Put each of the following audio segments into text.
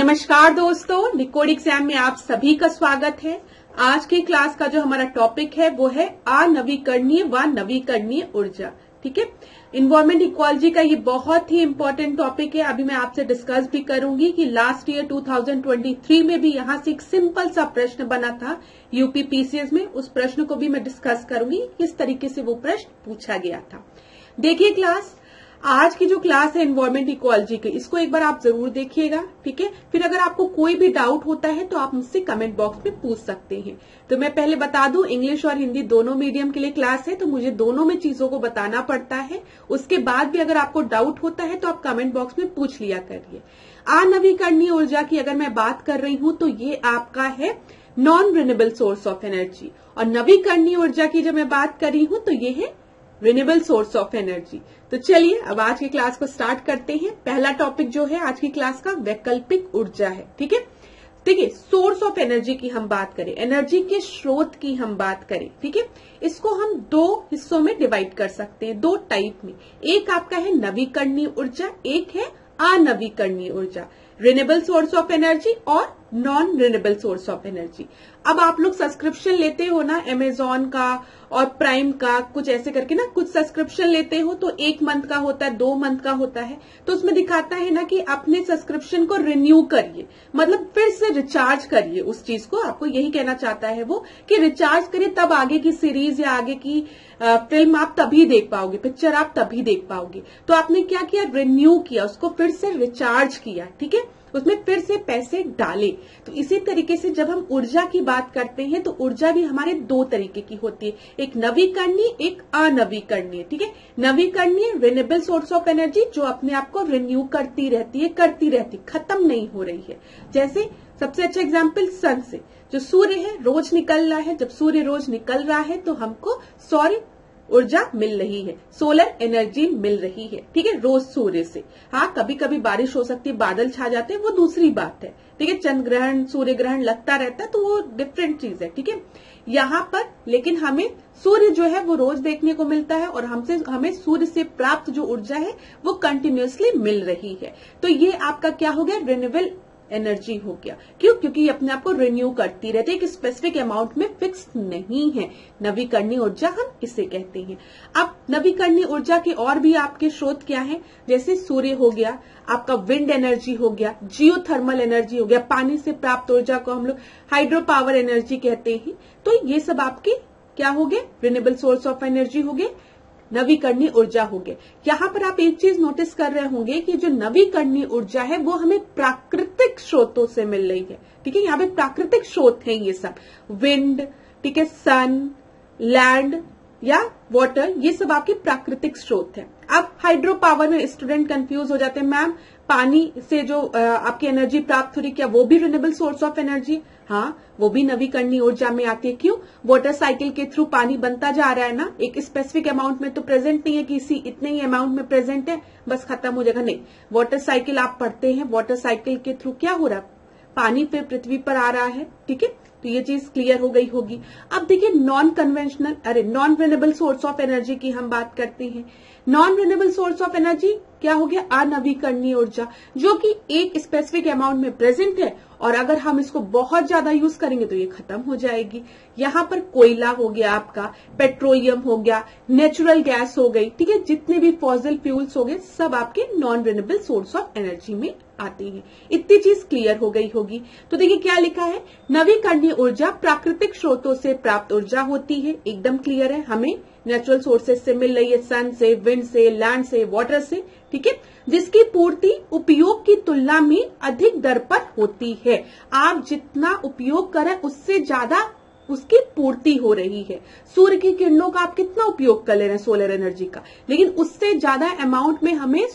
नमस्कार दोस्तों, liquid exam में आप सभी का स्वागत है। आज की क्लास का जो हमारा टॉपिक है वो है अनवीकरणीय व नवीकरणीय ऊर्जा। ठीक है, इन्वायरमेंट इक्वालॉजी का ये बहुत ही इंपॉर्टेंट टॉपिक है। अभी मैं आपसे डिस्कस भी करूंगी कि लास्ट ईयर 2023 में भी यहां से एक सिंपल सा प्रश्न बना था यूपी पीसीएस में। उस प्रश्न को भी मैं डिस्कस करूंगी किस तरीके से वो प्रश्न पूछा गया था। देखिए क्लास, आज की जो क्लास है इन्वायरमेंट इक्वालॉजी की, इसको एक बार आप जरूर देखिएगा। ठीक है, फिर अगर आपको कोई भी डाउट होता है तो आप मुझसे कमेंट बॉक्स में पूछ सकते हैं। तो मैं पहले बता दूं, इंग्लिश और हिंदी दोनों मीडियम के लिए क्लास है, तो मुझे दोनों में चीजों को बताना पड़ता है। उसके बाद भी अगर आपको डाउट होता है तो आप कमेंट बॉक्स में पूछ लिया करिए। अनवीकरणीय ऊर्जा की अगर मैं बात कर रही हूं तो ये आपका है non renewable source of energy, और नवीकरणीय ऊर्जा की जब मैं बात कर रही हूं तो ये है रिन्यूएबल सोर्स ऑफ एनर्जी। तो चलिए अब आज की क्लास को स्टार्ट करते हैं। पहला टॉपिक जो है आज की क्लास का वैकल्पिक ऊर्जा है। ठीक है, देखिए सोर्स ऑफ एनर्जी की हम बात करें, एनर्जी के स्रोत की हम बात करें। ठीक है, इसको हम दो हिस्सों में डिवाइड कर सकते हैं, दो टाइप में। एक आपका है नवीकरणीय ऊर्जा, एक है अनवीकरणीय ऊर्जा, रिन्यूएबल सोर्स ऑफ एनर्जी और non renewable source of energy. अब आप लोग सब्सक्रिप्शन लेते हो ना अमेजॉन का और प्राइम का, कुछ ऐसे करके ना कुछ सब्सक्रिप्शन लेते हो तो 1 मंथ का होता है, 2 मंथ का होता है, तो उसमें दिखाता है ना कि अपने सब्सक्रिप्शन को रिन्यू करिए, मतलब फिर से रिचार्ज करिए उस चीज को। आपको यही कहना चाहता है वो कि रिचार्ज करिए, तब आगे की सीरीज या आगे की फिल्म आप तभी देख पाओगे, पिक्चर आप तभी देख पाओगे। तो आपने क्या किया, रिन्यू किया, उसको फिर से रिचार्ज किया। ठीक है, उसमें फिर से पैसे डाले। तो इसी तरीके से जब हम ऊर्जा की बात करते हैं तो ऊर्जा भी हमारे दो तरीके की होती है, एक नवीकरणीय, एक अनवीकरणीय। ठीक है, नवीकरणीय रिन्यूएबल सोर्स ऑफ एनर्जी जो अपने आप को रिन्यू करती रहती, खत्म नहीं हो रही है। जैसे सबसे अच्छा एग्जाम्पल सन से, जो सूर्य है रोज निकल रहा है, जब सूर्य रोज निकल रहा है तो हमको सौर ऊर्जा मिल रही है, सोलर एनर्जी मिल रही है। ठीक है, रोज सूर्य से। हाँ, कभी कभी बारिश हो सकती है, बादल छा जाते हैं, वो दूसरी बात है। ठीक है, चंद्र ग्रहण सूर्य ग्रहण लगता रहता है तो वो डिफरेंट चीज है। ठीक है, यहाँ पर लेकिन हमें सूर्य जो है वो रोज देखने को मिलता है और हमें सूर्य से प्राप्त जो ऊर्जा है वो कंटिन्यूअसली मिल रही है। तो ये आपका क्या हो गया, रिन्यूएबल एनर्जी हो गया। क्यों? क्योंकि अपने आप को रिन्यू करती रहती है, एक स्पेसिफिक अमाउंट में फिक्स नहीं है। नवीकरणीय ऊर्जा हम इसे कहते हैं। अब नवीकरणीय ऊर्जा के और भी आपके स्रोत क्या है, जैसे सूर्य हो गया, आपका विंड एनर्जी हो गया, जियोथर्मल एनर्जी हो गया, पानी से प्राप्त ऊर्जा को हम लोग हाइड्रो पावर एनर्जी कहते हैं। तो ये सब आपके क्या हो गए, रिन्यूएबल सोर्स ऑफ एनर्जी हो गए, नवीकरणीय ऊर्जा हो गए। यहाँ पर आप एक चीज नोटिस कर रहे होंगे कि जो नवीकरणीय ऊर्जा है वो हमें प्राकृतिक स्रोतों से मिल रही है। ठीक है, यहाँ पे प्राकृतिक स्रोत है ये सब, विंड, ठीक है, सन, लैंड या वाटर, ये सब आपके प्राकृतिक स्रोत है। अब हाइड्रो पावर में स्टूडेंट कंफ्यूज हो जाते हैं, मैम पानी से जो आपकी एनर्जी प्राप्त हो रही, क्या वो भी रिन्यूएबल सोर्स ऑफ एनर्जी? हाँ, वो भी नवीकरणीय ऊर्जा में आती है। क्यों? वाटर साइकिल के थ्रू पानी बनता जा रहा है ना, एक स्पेसिफिक अमाउंट में तो प्रेजेंट नहीं है कि इसी इतने ही अमाउंट में प्रेजेंट है, बस खत्म हो जाएगा, नहीं। वाटर साइकिल आप पढ़ते हैं, वाटर साइकिल के थ्रू क्या हो रहा है, पानी फिर पृथ्वी पर आ रहा है। ठीक है, तो ये चीज क्लियर हो गई होगी। अब देखिए non renewable source of energy की हम बात करते हैं। Non renewable source of energy क्या हो गया, अनवीकरणीय ऊर्जा, जो कि एक स्पेसिफिक अमाउंट में प्रेजेंट है और अगर हम इसको बहुत ज्यादा यूज करेंगे तो ये खत्म हो जाएगी। यहाँ पर कोयला हो गया आपका, पेट्रोलियम हो गया, नेचुरल गैस हो गई, ठीक है, जितने भी फॉसिल फ्यूल्स हो गए सब आपके non renewable source of energy में आते हैं। इतनी चीज क्लियर हो गई होगी। तो देखिए क्या लिखा है, नवीकरणीय ऊर्जा प्राकृतिक स्रोतों से प्राप्त ऊर्जा होती है, एकदम क्लियर है, हमें नेचुरल सोर्सेज से मिल रही है, सन से, विंड से, लैंड से, वाटर से। ठीक है, जिसकी पूर्ति उपयोग की तुलना में अधिक दर पर होती है। आप जितना उपयोग करें उससे ज्यादा उसकी पूर्ति हो रही है। सूर्य की किरणों का आप कितना उपयोग कर ले रहे हैं सोलर एनर्जी का, लेकिन उससे ज्यादा अमाउंट में हमें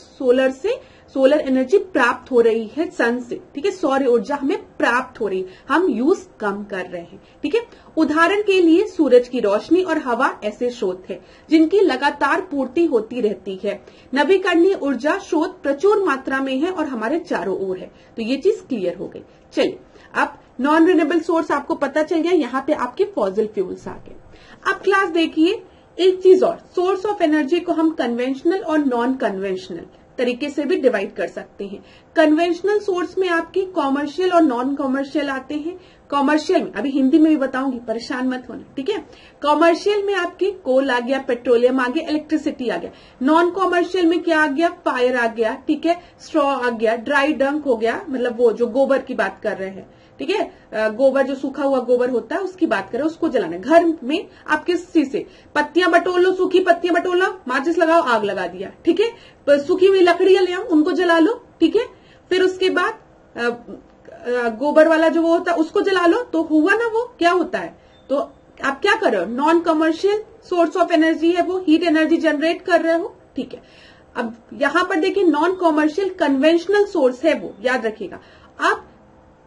सोलर एनर्जी प्राप्त हो रही है सन से। ठीक है, सौर ऊर्जा हमें प्राप्त हो रही है, हम यूज कम कर रहे हैं। ठीक है, उदाहरण के लिए सूरज की रोशनी और हवा ऐसे स्रोत है जिनकी लगातार पूर्ति होती रहती है। नवीकरणीय ऊर्जा स्रोत प्रचुर मात्रा में है और हमारे चारों ओर है। तो ये चीज क्लियर हो गई। चलिए, अब नॉन रिन्यूएबल सोर्स आपको पता चल गया, यहाँ पे आपके फॉसिल फ्यूल्स आ गए। अब क्लास देखिए एक चीज और, सोर्स ऑफ एनर्जी को हम कन्वेंशनल और नॉन कन्वेंशनल तरीके से भी डिवाइड कर सकते हैं। कन्वेंशनल सोर्स में आपकी कॉमर्शियल और नॉन कॉमर्शियल आते हैं। कॉमर्शियल में अभी हिंदी में भी बताऊंगी, परेशान मत होना, ठीक है। कॉमर्शियल में आपकी कोल आ गया, पेट्रोलियम आ गया, इलेक्ट्रिसिटी आ गया। नॉन कॉमर्शियल में क्या आ गया, फायर आ गया, ठीक है, स्ट्रॉ आ गया, ड्राई डंक हो गया, मतलब वो जो गोबर की बात कर रहे हैं, ठीक है, गोबर जो सूखा हुआ गोबर होता है उसकी बात करें, उसको जलाना। घर में आप किस चीज से, पत्तियां बटोर लो, सूखी पत्तियां बटोर लो, माचिस लगाओ, आग लगा दिया, ठीक है। सूखी हुई लकड़ियां ले आओ, उनको जला लो, ठीक है। फिर उसके बाद गोबर वाला जो वो होता है उसको जला लो, तो हुआ ना, वो क्या होता है। तो आप क्या कर रहे हो, non commercial source of energy है वो, हीट एनर्जी जनरेट कर रहे हो, ठीक है। अब यहां पर देखिए नॉन कमर्शियल कन्वेंशनल सोर्स है वो, याद रखिएगा। अब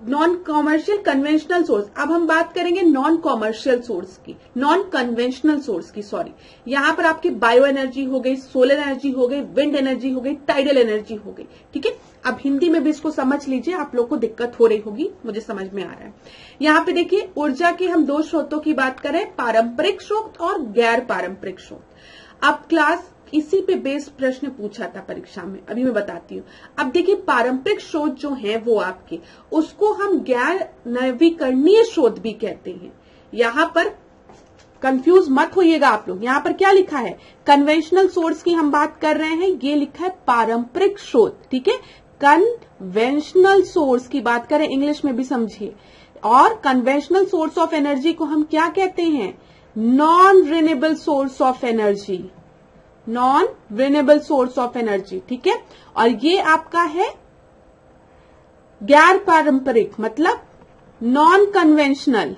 नॉन कॉमर्शियल कन्वेंशनल सोर्स, अब हम बात करेंगे नॉन कॉमर्शियल सोर्स की, नॉन कन्वेंशनल सोर्स की, सॉरी। यहां पर आपकी बायो एनर्जी हो गई, सोलर एनर्जी हो गई, विंड एनर्जी हो गई, टाइडल एनर्जी हो गई, ठीक है। अब हिंदी में भी इसको समझ लीजिए, आप लोग को दिक्कत हो रही होगी, मुझे समझ में आ रहा है। यहाँ पे देखिए ऊर्जा के हम दो स्रोतों की बात करें, पारंपरिक स्रोत और गैर पारंपरिक स्रोत। अब क्लास इसी पे बेस प्रश्न पूछा था परीक्षा में, अभी मैं बताती हूँ। अब देखिए पारंपरिक स्रोत जो है वो आपके, उसको हम गैर नवीकरणीय स्रोत भी कहते हैं। यहां पर कंफ्यूज मत होइएगा आप लोग, यहां पर क्या लिखा है, कन्वेंशनल सोर्स की हम बात कर रहे हैं, ये लिखा है पारंपरिक स्रोत, ठीक है। कन्वेंशनल सोर्स की बात करें, इंग्लिश में भी समझिए। और कन्वेंशनल सोर्स ऑफ एनर्जी को हम क्या कहते हैं, non renewable source of energy, non renewable source of energy, ठीक है। और ये आपका है गैर पारंपरिक, मतलब नॉन कन्वेंशनल,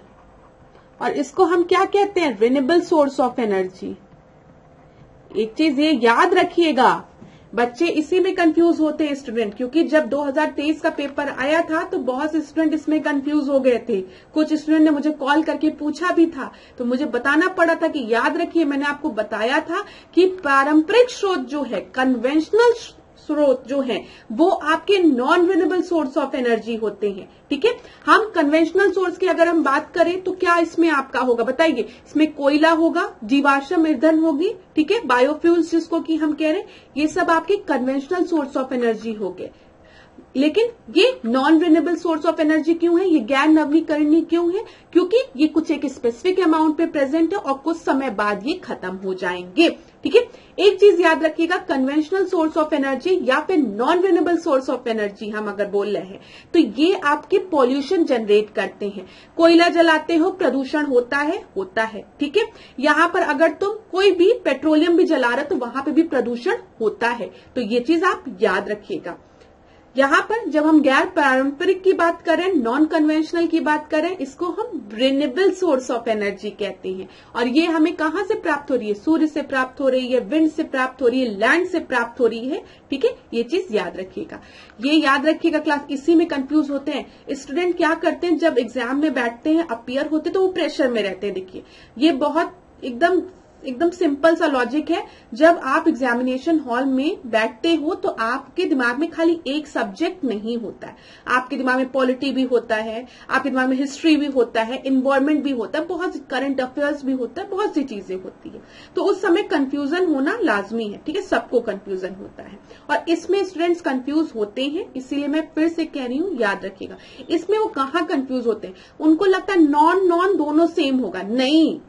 और इसको हम क्या कहते हैं, रिन्यूएबल सोर्स ऑफ एनर्जी। एक चीज ये याद रखिएगा, बच्चे इसी में कंफ्यूज होते हैं स्टूडेंट, क्योंकि जब 2023 का पेपर आया था तो बहुत से स्टूडेंट इसमें कंफ्यूज हो गए थे। कुछ स्टूडेंट ने मुझे कॉल करके पूछा भी था, तो मुझे बताना पड़ा था कि याद रखिए, मैंने आपको बताया था कि पारंपरिक स्रोत जो है, कन्वेंशनल स्रोत जो है, वो आपके non renewable source of energy होते हैं, ठीक है। हम कन्वेंशनल सोर्स की अगर हम बात करें तो क्या इसमें आपका होगा, बताइए। इसमें कोयला होगा, जीवाश्म ईंधन होगी, ठीक है, बायोफ्यूल्स जिसको कि हम कह रहे हैं, ये सब आपके कन्वेंशनल सोर्स ऑफ एनर्जी हो गए। लेकिन ये non renewable source of energy क्यों है, ये गैर नवीकरणीय क्यों है, क्योंकि ये कुछ एक स्पेसिफिक अमाउंट पे प्रेजेंट है और कुछ समय बाद ये खत्म हो जाएंगे, ठीक है। एक चीज याद रखिएगा, कन्वेंशनल सोर्स ऑफ एनर्जी या फिर non renewable source of energy हम अगर बोल रहे हैं तो ये आपके पॉल्यूशन जनरेट करते हैं। कोयला जलाते हो, प्रदूषण होता है, ठीक है। यहां पर अगर तुम कोई भी पेट्रोलियम भी जला रहे तो वहां पे भी प्रदूषण होता है, तो ये चीज आप याद रखिएगा। यहां पर जब हम गैर पारंपरिक की बात करें, नॉन कन्वेंशनल की बात करें, इसको हम रिन्यूएबल सोर्स ऑफ एनर्जी कहते हैं। और ये हमें कहां से प्राप्त हो रही है, सूर्य से प्राप्त हो रही है, विंड से प्राप्त हो रही है, लैंड से प्राप्त हो रही है, ठीक है। ये चीज याद रखिएगा, ये याद रखिएगा। क्लास इसी में कंफ्यूज होते हैं स्टूडेंट, क्या करते हैं जब एग्जाम में बैठते हैं, अपीयर होते तो वो प्रेशर में रहते हैं। देखिए ये बहुत एकदम सिंपल सा लॉजिक है। जब आप एग्जामिनेशन हॉल में बैठते हो तो आपके दिमाग में खाली एक सब्जेक्ट नहीं होता है, आपके दिमाग में पॉलिटी भी होता है, आपके दिमाग में हिस्ट्री भी होता है, एनवायरमेंट भी होता है, बहुत करंट अफेयर्स भी होता है, बहुत सी चीजें होती है। तो उस समय कंफ्यूजन होना लाजमी है, ठीक है, सबको कंफ्यूजन होता है और इसमें स्टूडेंट्स कंफ्यूज होते हैं। इसीलिए मैं फिर से कह रही हूं, याद रखिएगा। इसमें वो कहाँ कंफ्यूज होते हैं, उनको लगता है नॉन दोनों सेम होगा, नहीं।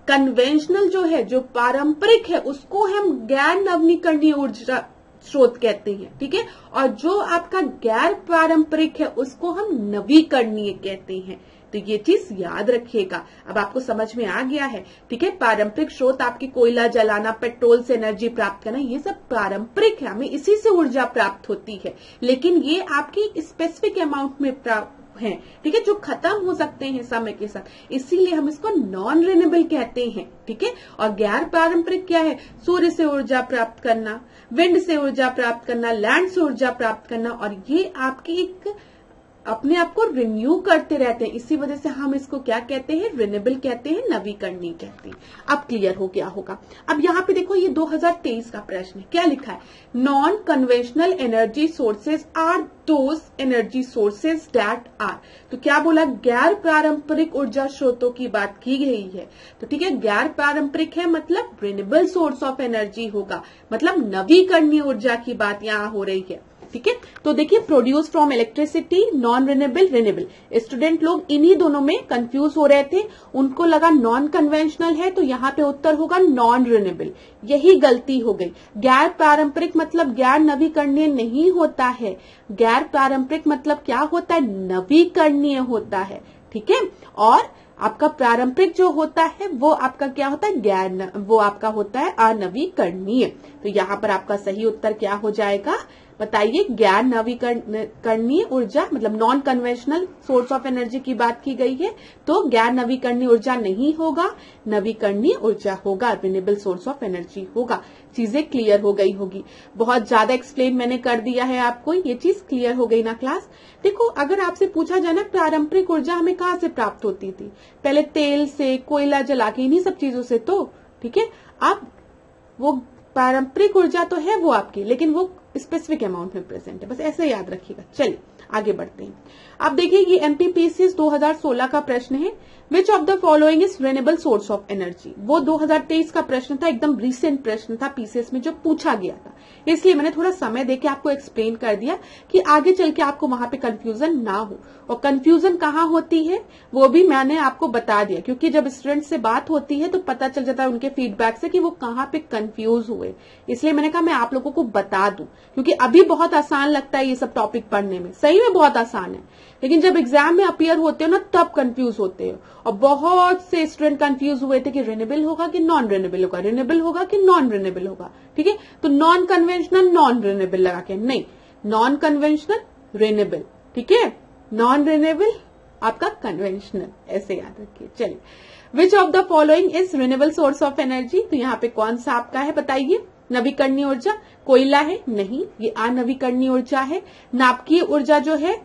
कन्वेंशनल जो है, जो पारंपरिक है, उसको हम गैर नवीकरणीय ऊर्जा स्रोत कहते हैं, ठीक है। और जो आपका गैर पारंपरिक है उसको हम नवीकरणीय कहते हैं। तो ये चीज याद रखिएगा। अब आपको समझ में आ गया है, ठीक है। पारंपरिक स्रोत आपकी कोयला जलाना, पेट्रोल से एनर्जी प्राप्त करना, ये सब पारंपरिक है, हमें इसी से ऊर्जा प्राप्त होती है। लेकिन ये आपकी स्पेसिफिक अमाउंट में प्राप्त है, ठीक है, जो खत्म हो सकते हैं समय के साथ, इसीलिए हम इसको नॉन रिन्यूएबल कहते हैं, ठीक है। और गैर पारंपरिक क्या है, सूर्य से ऊर्जा प्राप्त करना, विंड से ऊर्जा प्राप्त करना, लैंड से ऊर्जा प्राप्त करना, और ये आपकी एक अपने आप को रिन्यू करते रहते हैं, इसी वजह से हम इसको क्या कहते हैं, रिन्यूएबल कहते हैं, नवीकरणीय कहते हैं। अब क्लियर हो गया होगा। अब यहाँ पे देखो ये 2023 का प्रश्न है, क्या लिखा है, non conventional energy sources are those energy sources that are. तो क्या बोला, गैर पारंपरिक ऊर्जा स्रोतों की बात की गई है। तो ठीक है, गैर पारंपरिक है मतलब रिन्यूएबल सोर्स ऑफ एनर्जी होगा, मतलब नवीकरणीय ऊर्जा की बात यहाँ हो रही है। ठीक है, तो देखिए produce from electricity, non renewable, renewable. Student लोग इन्हीं दोनों में कंफ्यूज हो रहे थे, उनको लगा नॉन कन्वेंशनल है तो यहाँ पे उत्तर होगा नॉन रिन्यूएबल, यही गलती हो गई। गैर पारंपरिक मतलब गैर नवीकरणीय नहीं होता है, गैर पारंपरिक मतलब क्या होता है, नवीकरणीय होता है। ठीक है, और आपका पारंपरिक जो होता है वो आपका क्या होता है, वो आपका होता है अनवीकरणीय। तो यहाँ पर आपका सही उत्तर क्या हो जाएगा, बताइए। गैर नवीकरणीय ऊर्जा मतलब non conventional source of energy की बात की गई है, तो गैर नवीकरणीय ऊर्जा नहीं होगा, नवीकरणीय ऊर्जा होगा, रिन्यूएबल सोर्स ऑफ एनर्जी होगा। चीजें क्लियर हो गई होगी, बहुत ज्यादा एक्सप्लेन मैंने कर दिया है आपको, ये चीज क्लियर हो गई ना क्लास। देखो अगर आपसे पूछा जाए ना पारंपरिक ऊर्जा हमें कहाँ से प्राप्त होती थी, पहले तेल से, कोयला जला के, इन्हीं सब चीजों से तो। ठीक है, अब वो पारंपरिक ऊर्जा तो है वो आपकी, लेकिन वो स्पेसिफिक अमाउंट में प्रेजेंट है, बस ऐसे याद रखिएगा। चलिए आगे बढ़ते हैं। अब देखिए ये एमपीपीसीएस 2016 का प्रश्न है, which of the following is renewable source of energy. वो 2023 का प्रश्न था, एकदम रिसेंट प्रश्न था पीसीएस में जो पूछा गया था, इसलिए मैंने थोड़ा समय देके आपको एक्सप्लेन कर दिया कि आगे चल के आपको वहां पे कंफ्यूजन ना हो। और कंफ्यूजन कहाँ होती है वो भी मैंने आपको बता दिया, क्योंकि जब स्टूडेंट से बात होती है तो पता चल जाता है उनके फीडबैक से कि वो कहाँ पे कंफ्यूज हुए, इसलिए मैंने कहा मैं आप लोगों को बता दूं, क्योंकि अभी बहुत आसान लगता है ये सब टॉपिक पढ़ने में, सही में बहुत आसान है, लेकिन जब एग्जाम में अपीयर होते हो ना तब कंफ्यूज होते हो। और बहुत से स्टूडेंट कंफ्यूज हुए थे कि रिन्यूएबल होगा कि नॉन रिन्यूएबल होगा, रिन्यूएबल होगा कि नॉन रिन्यूएबल होगा। ठीक है, तो नॉन कन्वेंशनल नॉन रिन्यूएबल लगा के, नहीं, नॉन कन्वेंशनल रिन्यूएबल, ठीक है, नॉन रिन्यूएबल आपका कन्वेंशनल, ऐसे याद रखिए। चलिए, which of the following is renewable source of energy. तो यहाँ पे कौन सा आपका है बताइए, नवीकरणीय ऊर्जा, कोयला है, नहीं, ये अनवीकरणीय ऊर्जा है। नाभिकीय ऊर्जा जो है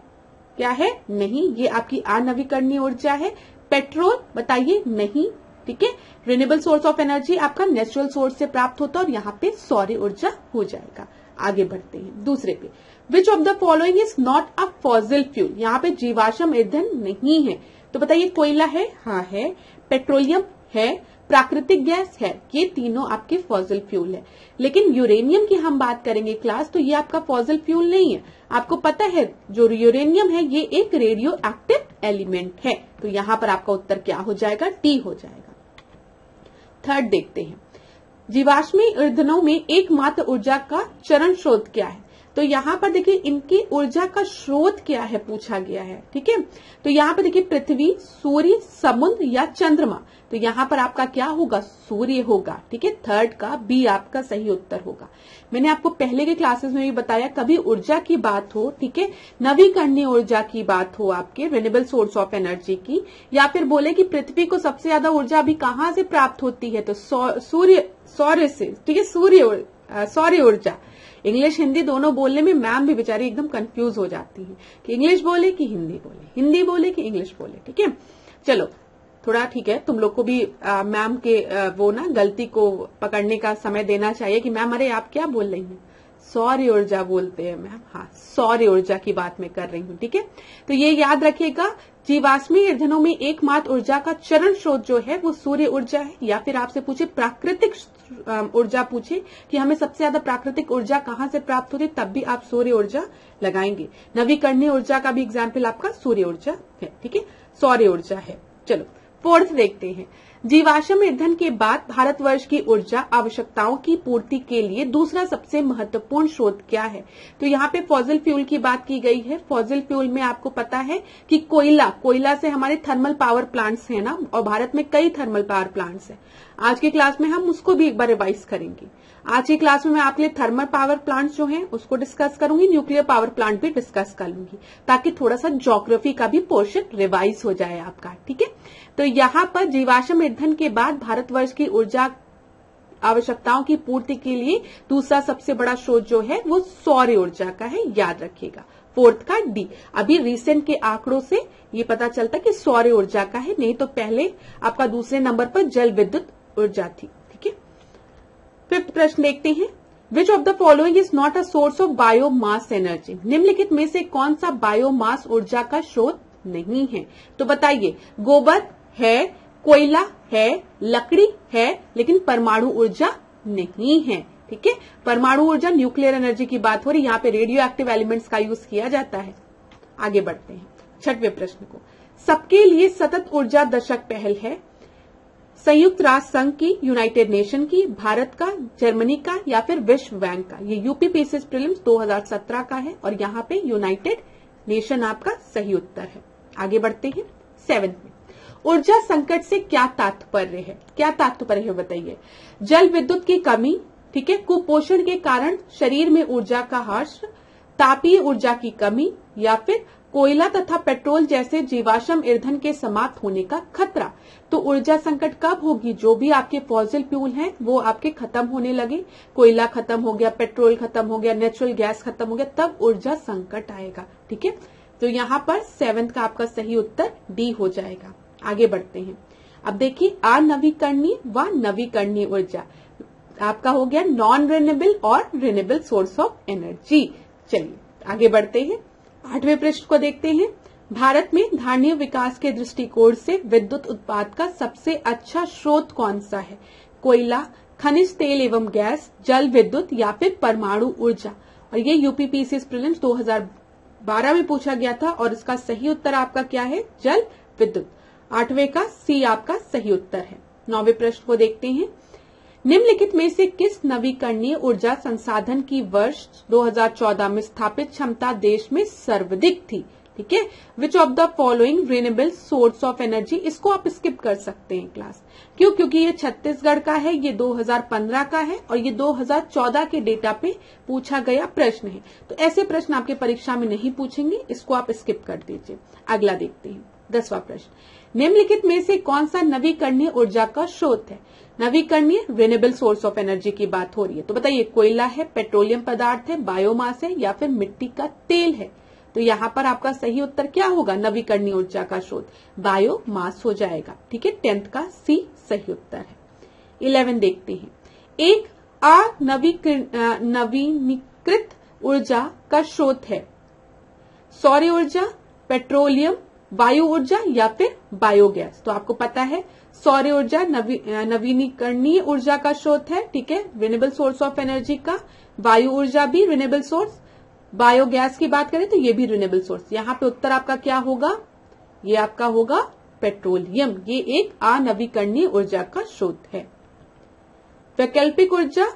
क्या है, नहीं, ये आपकी अनवीकरणीय ऊर्जा है। पेट्रोल बताइए, नहीं, ठीक है। रिन्यूएबल सोर्स ऑफ एनर्जी आपका नेचुरल सोर्स से प्राप्त होता है और यहाँ पे सौर ऊर्जा हो जाएगा। आगे बढ़ते हैं दूसरे पे, which of the following is not a fossil fuel. यहाँ पे जीवाश्म ईंधन नहीं है, तो बताइए कोयला है, हाँ है, पेट्रोलियम है, प्राकृतिक गैस है, ये तीनों आपके फॉसिल फ्यूल है। लेकिन यूरेनियम की हम बात करेंगे क्लास, तो ये आपका फॉसिल फ्यूल नहीं है। आपको पता है जो यूरेनियम है ये एक रेडियो एक्टिव एलिमेंट है, तो यहां पर आपका उत्तर क्या हो जाएगा, टी हो जाएगा। थर्ड देखते हैं, जीवाश्मी ईंधनों में एकमात्र ऊर्जा का चरण स्रोत क्या है। तो यहाँ पर देखिए इनकी ऊर्जा का स्रोत क्या है पूछा गया है, ठीक है। तो यहाँ पर देखिए पृथ्वी, सूर्य, समुद्र या चंद्रमा, तो यहाँ पर आपका क्या होगा, सूर्य होगा, ठीक है। थर्ड का बी आपका सही उत्तर होगा। मैंने आपको पहले के क्लासेस में भी बताया, कभी ऊर्जा की बात हो, ठीक है, नवीकरणीय ऊर्जा की बात हो, आपके रिन्यूएबल सोर्स ऑफ एनर्जी की, या फिर बोले कि पृथ्वी को सबसे ज्यादा ऊर्जा अभी कहाँ से प्राप्त होती है, तो सौर्य से, ठीक है, सौर्य ऊर्जा। इंग्लिश हिंदी दोनों बोलने में मैम भी बेचारी एकदम कंफ्यूज हो जाती है कि इंग्लिश बोले कि हिंदी बोले, हिंदी बोले कि इंग्लिश बोले, ठीक है। चलो थोड़ा ठीक है, तुम लोग को भी मैम के वो ना गलती को पकड़ने का समय देना चाहिए कि मैम अरे आप क्या बोल रही हैं, सौर ऊर्जा बोलते हैं मैम, हाँ सौर ऊर्जा की बात मैं कर रही हूँ, ठीक है। तो ये याद रखिएगा, जीवाश्मी ईंधनों में एकमात्र ऊर्जा का चरण स्रोत जो है वो सूर्य ऊर्जा है, या फिर आपसे पूछे प्राकृतिक ऊर्जा पूछे कि हमें सबसे ज्यादा प्राकृतिक ऊर्जा कहाँ से प्राप्त होती है, तब भी आप सूर्य ऊर्जा लगाएंगे। नवीकरणीय ऊर्जा का भी एग्जाम्पल आपका सूर्य ऊर्जा है, ठीक है, सौर ऊर्जा है। चलो फोर्थ देखते हैं, जीवाश्म ईंधन के बाद भारतवर्ष की ऊर्जा आवश्यकताओं की पूर्ति के लिए दूसरा सबसे महत्वपूर्ण स्रोत क्या है। तो यहाँ पे फॉसिल फ्यूल की बात की गई है। फॉसिल फ्यूल में आपको पता है कि कोयला से हमारे थर्मल पावर प्लांट्स हैं ना, और भारत में कई थर्मल पावर प्लांट्स हैं। आज की क्लास में हम उसको भी एक बार रिवाइज करेंगे। आज की क्लास में मैं आपके लिए थर्मल पावर प्लांट्स जो हैं उसको डिस्कस करूंगी, न्यूक्लियर पावर प्लांट भी डिस्कस कर लूंगी, ताकि थोड़ा सा ज्योग्राफी का भी पोर्शन रिवाइज हो जाए आपका, ठीक है। तो यहाँ पर जीवाश्म ईंधन के बाद भारतवर्ष की ऊर्जा आवश्यकताओं की पूर्ति के लिए दूसरा सबसे बड़ा स्रोत जो है वो सौर ऊर्जा का है, याद रखिएगा। फोर्थ का डी। अभी रिसेंट के आंकड़ों से ये पता चलता कि सौर ऊर्जा का है, नहीं तो पहले आपका दूसरे नंबर पर जल विद्युत ऊर्जा थी। ठीक है, फिफ्थ प्रश्न देखते हैं। Which of the following is not a source of biomass energy? निम्नलिखित में से कौन सा बायोमास ऊर्जा का स्रोत नहीं है? तो बताइए, गोबर है, कोयला है, लकड़ी है, लेकिन परमाणु ऊर्जा नहीं है। ठीक है, परमाणु ऊर्जा न्यूक्लियर एनर्जी की बात हो रही, यहाँ पे रेडियो एक्टिव एलिमेंट्स का यूज किया जाता है। आगे बढ़ते हैं छठवें प्रश्न को। सबके लिए सतत ऊर्जा दशक पहल है संयुक्त राष्ट्र संघ की, यूनाइटेड नेशन की, भारत का, जर्मनी का या फिर विश्व बैंक का? ये यूपीपीएससी प्रीलिम्स 2017 का है और यहाँ पे यूनाइटेड नेशन आपका सही उत्तर है। आगे बढ़ते हैं सेवेंथ में। ऊर्जा संकट से क्या तात्पर्य है? क्या तात्पर्य है बताइए? जल विद्युत की कमी, ठीक है, कुपोषण के कारण शरीर में ऊर्जा का ह्रास, तापीय ऊर्जा की कमी या फिर कोयला तथा पेट्रोल जैसे जीवाश्म ईंधन के समाप्त होने का खतरा। तो ऊर्जा संकट कब होगी? जो भी आपके फॉसिल फ्यूल हैं वो आपके खत्म होने लगे, कोयला खत्म हो गया, पेट्रोल खत्म हो गया, नेचुरल गैस खत्म हो गया, तब ऊर्जा संकट आएगा। ठीक है, तो यहाँ पर सेवेंथ का आपका सही उत्तर डी हो जाएगा। आगे बढ़ते हैं। अब देखिए, अनवीकरणीय व नवीकरणीय ऊर्जा आपका हो गया नॉन रिन्यूएबल और रिन्यूएबल सोर्स ऑफ एनर्जी। चलिए आगे बढ़ते हैं, आठवें प्रश्न को देखते हैं। भारत में धारणीय विकास के दृष्टिकोण से विद्युत उत्पाद का सबसे अच्छा स्रोत कौन सा है? कोयला, खनिज तेल एवं गैस, जल विद्युत या फिर परमाणु ऊर्जा? और ये यूपीपीएससी प्रीलिम्स 2012 में पूछा गया था और इसका सही उत्तर आपका क्या है? जल विद्युत। आठवें का सी आपका सही उत्तर है। नौवें प्रश्न को देखते हैं। निम्नलिखित में से किस नवीकरणीय ऊर्जा संसाधन की वर्ष 2014 में स्थापित क्षमता देश में सर्वाधिक थी? ठीक है, which of the following renewable source of energy? इसको आप स्किप कर सकते हैं क्लास, क्यों? क्योंकि ये छत्तीसगढ़ का है, ये 2015 का है और ये 2014 के डेटा पे पूछा गया प्रश्न है। तो ऐसे प्रश्न आपके परीक्षा में नहीं पूछेंगे, इसको आप स्किप कर दीजिए। अगला देखते हैं 10वां प्रश्न। निम्नलिखित में से कौन सा नवीकरणीय ऊर्जा का स्रोत है? नवीकरणीय रिन्यूएबल सोर्स ऑफ एनर्जी की बात हो रही है, तो बताइए कोयला है, पेट्रोलियम पदार्थ है, बायोमास है या फिर मिट्टी का तेल है? तो यहाँ पर आपका सही उत्तर क्या होगा? नवीकरणीय ऊर्जा का स्रोत बायोमास हो जाएगा। ठीक है, 10th का सी सही उत्तर है। 11 देखते हैं। एक नवीनीकृत ऊर्जा का स्रोत है सौर ऊर्जा, पेट्रोलियम, वायु ऊर्जा या फिर बायोगैस? तो आपको पता है सौर ऊर्जा नवीनीकरणीय ऊर्जा का स्रोत है, ठीक है, रिन्यूएबल सोर्स ऑफ एनर्जी का। वायु ऊर्जा भी रिन्यूएबल सोर्स, बायोगैस की बात करें तो ये भी रिन्यूएबल सोर्स। यहाँ पे उत्तर आपका क्या होगा? ये आपका होगा पेट्रोलियम। ये एक अनवीकरणीय ऊर्जा का स्रोत है। वैकल्पिक ऊर्जा,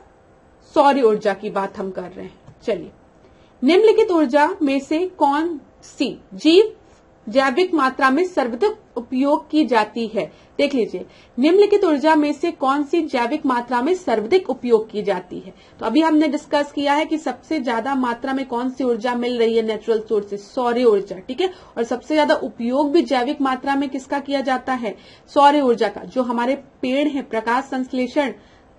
सौर ऊर्जा की बात हम कर रहे हैं। चलिए, निम्नलिखित ऊर्जा में से कौन सी जैविक मात्रा में सर्वाधिक उपयोग की जाती है? देख लीजिए, निम्नलिखित ऊर्जा में से कौन सी जैविक मात्रा में सर्वाधिक उपयोग की जाती है? तो अभी हमने डिस्कस किया है कि सबसे ज्यादा मात्रा में कौन सी ऊर्जा मिल रही है नेचुरल सोर्स से? सौर ऊर्जा। ठीक है, और सबसे ज्यादा उपयोग भी जैविक मात्रा में किसका किया जाता है? सौर ऊर्जा का। जो हमारे पेड़ हैं प्रकाश संश्लेषण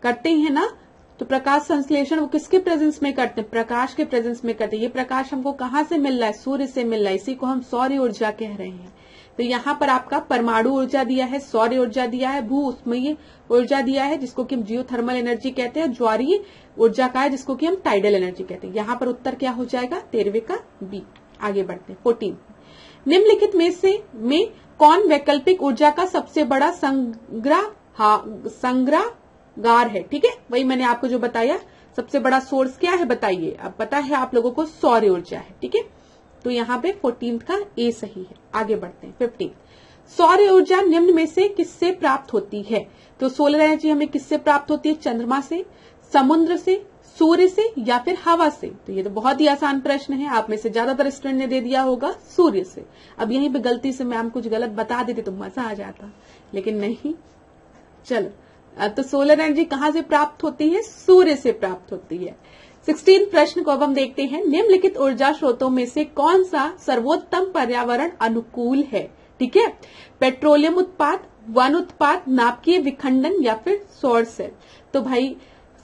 करते हैं ना, तो प्रकाश संश्लेषण वो किसके प्रेजेंस में करते हैं? प्रकाश के प्रेजेंस में करते हैं। ये प्रकाश हमको कहाँ से मिल रहा है? सूर्य से मिल रहा है, इसी को हम सौर ऊर्जा कह रहे हैं। तो यहाँ पर आपका परमाणु ऊर्जा दिया है, सौर ऊर्जा दिया है, भू ऊष्मीय ऊर्जा दिया है जिसको कि हम जियोथर्मल एनर्जी कहते हैं, ज्वारीय ऊर्जा का है जिसको कि हम टाइडल एनर्जी कहते हैं। यहाँ पर उत्तर क्या हो जाएगा? 13वें का बी। आगे बढ़ते हैं 14। निम्नलिखित में कौन वैकल्पिक ऊर्जा का सबसे बड़ा संग्रहगार है? ठीक है, वही मैंने आपको जो बताया सबसे बड़ा सोर्स क्या है बताइए। अब पता है आप लोगों को सौर ऊर्जा है। ठीक है, तो यहाँ पे 14th का ए सही है। आगे बढ़ते हैं 15। सौर ऊर्जा निम्न में से किससे प्राप्त होती है? तो सोलर एनर्जी हमें किससे प्राप्त होती है? चंद्रमा से, समुद्र से, सूर्य से या फिर हवा से? तो ये तो बहुत ही आसान प्रश्न है, आप में से ज्यादातर स्टूडेंट ने दे दिया होगा सूर्य से। अब यहीं पे गलती से मैम कुछ गलत बता देती तो मजा आ जाता, लेकिन नहीं। चलो, तो सोलर एनर्जी कहाँ से प्राप्त होती है? सूर्य से प्राप्त होती है। 16 प्रश्न को अब हम देखते हैं। निम्नलिखित ऊर्जा स्रोतों में से कौन सा सर्वोत्तम पर्यावरण अनुकूल है? ठीक है, पेट्रोलियम उत्पाद, वन उत्पाद, नाभिकीय विखंडन या फिर सौर सेल। तो भाई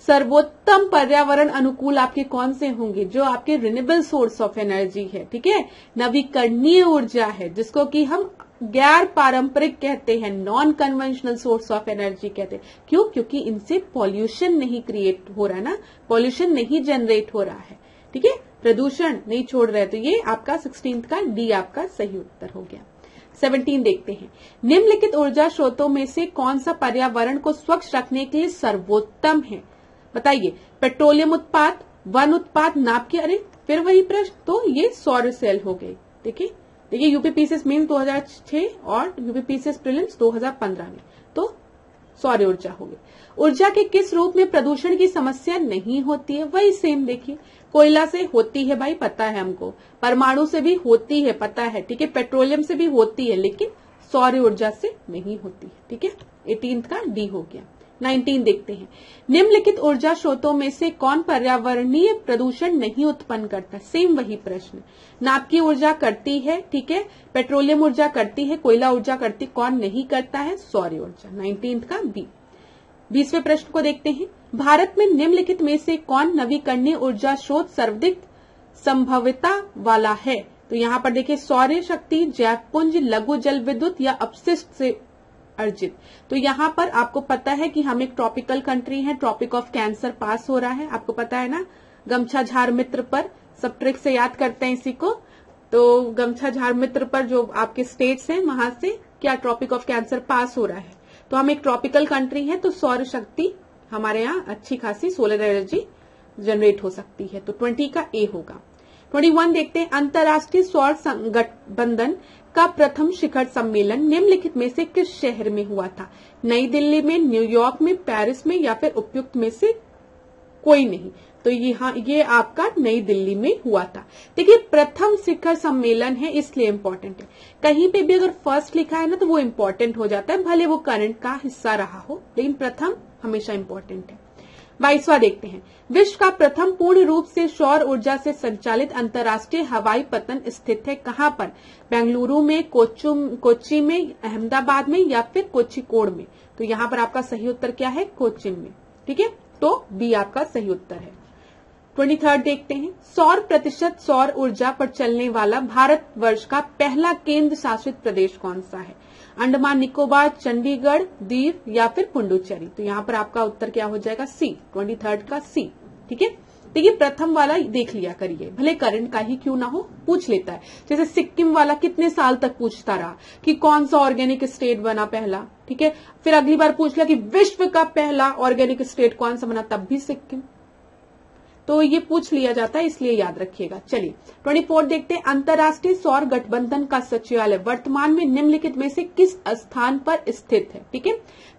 सर्वोत्तम पर्यावरण अनुकूल आपके कौन से होंगे? जो आपके रिन्यूएबल सोर्स ऑफ एनर्जी है, ठीक है, नवीकरणीय ऊर्जा है, जिसको कि हम गैर पारंपरिक कहते हैं, non conventional source of energy कहते हैं। क्यों? क्योंकि इनसे पॉल्यूशन नहीं क्रिएट हो रहा है ना, पॉल्यूशन नहीं जनरेट हो रहा है, ठीक है, प्रदूषण नहीं छोड़ रहे। तो ये आपका 16 का डी आपका सही उत्तर हो गया। 17 देखते हैं, निम्नलिखित ऊर्जा स्रोतों में से कौन सा पर्यावरण को स्वच्छ रखने के लिए सर्वोत्तम है? बताइए। पेट्रोलियम उत्पाद, वन उत्पाद, नाभिकीय, अरे फिर वही प्रश्न, तो ये सौर सेल हो गए। देखिए यूपीपीसीएस मेंस 2006 और यूपीपीसीएस प्रीलिम्स 2015 में, तो सौर ऊर्जा हो गई। ऊर्जा के किस रूप में प्रदूषण की समस्या नहीं होती है? वही सेम, देखिए कोयला से होती है भाई, पता है हमको, परमाणु से भी होती है, पता है, ठीक है, पेट्रोलियम से भी होती है, लेकिन सौर ऊर्जा से नहीं होती है, ठीक है। 18 का डी हो गया। 19 देखते हैं, निम्नलिखित ऊर्जा स्रोतों में से कौन पर्यावरणीय प्रदूषण नहीं उत्पन्न करता? सेम वही प्रश्न, नाभिकीय ऊर्जा करती है, ठीक है, पेट्रोलियम ऊर्जा करती है, कोयला ऊर्जा करती, कौन नहीं करता है? सौर ऊर्जा। 19 का बी। 20वें प्रश्न को देखते हैं, भारत में निम्नलिखित में से कौन नवीकरणीय ऊर्जा स्रोत सर्वाधिक संभाव्यता वाला है? तो यहाँ पर देखिए सौर शक्ति, जैवपुंज, लघु जल विद्युत या अपशिष्ट से अर्जित। तो यहाँ पर आपको पता है कि हम एक ट्रॉपिकल कंट्री है, ट्रॉपिक ऑफ कैंसर पास हो रहा है, आपको पता है ना, गमछा झार मित्र पर, सब ट्रिक से याद करते हैं इसी को। तो गमछा झार मित्र पर जो आपके स्टेट्स हैं वहां से क्या ट्रॉपिक ऑफ कैंसर पास हो रहा है, तो हम एक ट्रॉपिकल कंट्री है, तो सौर शक्ति हमारे यहाँ अच्छी खासी सोलर एनर्जी जनरेट हो सकती है। तो 20 का ए होगा। 21 देखते हैं, अंतर्राष्ट्रीय सौर गठबंधन का प्रथम शिखर सम्मेलन निम्नलिखित में से किस शहर में हुआ था? नई दिल्ली में, न्यूयॉर्क में, पेरिस में या फिर उपयुक्त में से कोई नहीं। तो ये आपका नई दिल्ली में हुआ था। देखिए प्रथम शिखर सम्मेलन है इसलिए इम्पोर्टेंट है, कहीं पे भी अगर फर्स्ट लिखा है ना तो वो इम्पोर्टेंट हो जाता है, भले वो करंट का हिस्सा रहा हो, लेकिन प्रथम हमेशा इम्पोर्टेंट है। 22वां देखते हैं, विश्व का प्रथम पूर्ण रूप से सौर ऊर्जा से संचालित अंतर्राष्ट्रीय हवाई पतन स्थित है कहां पर? बेंगलुरु में, कोच्चि में, अहमदाबाद में या फिर कोझिकोड में? तो यहाँ पर आपका सही उत्तर क्या है? कोच्चिन में, ठीक है, तो बी आपका सही उत्तर है। 23 देखते हैं, 100% सौर ऊर्जा पर चलने वाला भारतवर्ष का पहला केंद्र शासित प्रदेश कौन सा है? अंडमान निकोबार, चंडीगढ़, दीव या फिर पुडुचेरी? तो यहाँ पर आपका उत्तर क्या हो जाएगा? सी। 23 का सी, ठीक है। देखिए प्रथम वाला देख लिया करिए, भले करंट का ही क्यों ना हो, पूछ लेता है। जैसे सिक्किम वाला कितने साल तक पूछता रहा कि कौन सा ऑर्गेनिक स्टेट बना पहला, ठीक है, फिर अगली बार पूछ लिया कि विश्व का पहला ऑर्गेनिक स्टेट कौन सा बना, तब भी सिक्किम। तो ये पूछ लिया जाता है, इसलिए याद रखिएगा। चलिए 24 देखते हैं, अंतर्राष्ट्रीय सौर गठबंधन का सचिवालय वर्तमान में निम्नलिखित में से किस स्थान पर स्थित है? ठीक है,